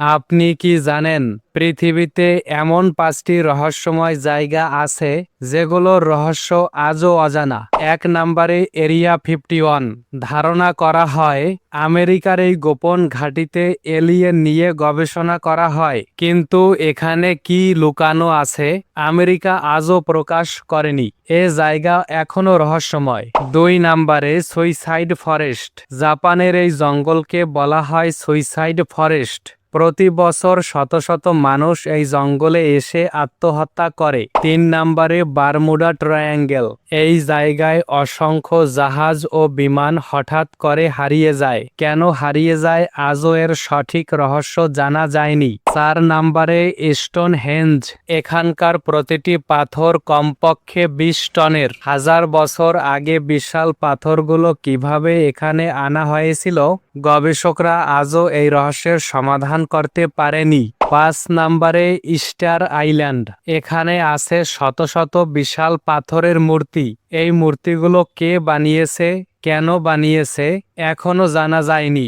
আপনি কি জানেন পৃথিবীতে এমন 5টি রহস্যময় জায়গা আছে যেগুলোর রহস্য আজও অজানা? 1 নম্বরে এরিয়া 51। ধারণা করা হয় আমেরিকার এই গোপন ঘাঁটিতে এলিয়েন নিয়ে গবেষণা করা হয়, কিন্তু এখানে কি লুকানো আছে আমেরিকা আজও প্রকাশ করেনি। এ জায়গা এখনো রহস্যময়। 2 নম্বরে সুইসাইড ফরেস্ট। জাপানের এই জঙ্গলকে বলা হয় সুইসাইড ফরেস্ট। প্রতি বছর শত শত মানুষ এই জঙ্গলে এসে আত্মহত্যা করে। 3 নম্বরে বারমুডা ট্রায়াঙ্গেল। এই জায়গায় অসংখ্য জাহাজ ও বিমান হঠাৎ করে হারিয়ে যায়। কেন হারিয়ে যায় আজও এর সঠিক রহস্য জানা যায়নি। 4 নম্বরে স্টোনহেঞ্জ। এখানকার প্রতিটি পাথর কমপক্ষে 20 টনের। 1000 বছর আগে বিশাল পাথরগুলো কিভাবে এখানে আনা হয়েছিল গবেষকরা আজও এই রহস্যের সমাধান করতে পারেনি। 5 নম্বরে ইস্টার আইল্যান্ড। এখানে আছে শত শত বিশাল পাথরের মূর্তি। এই মূর্তিগুলো কে বানিয়েছে, কেন বানিয়েছে এখনো জানা যায়নি।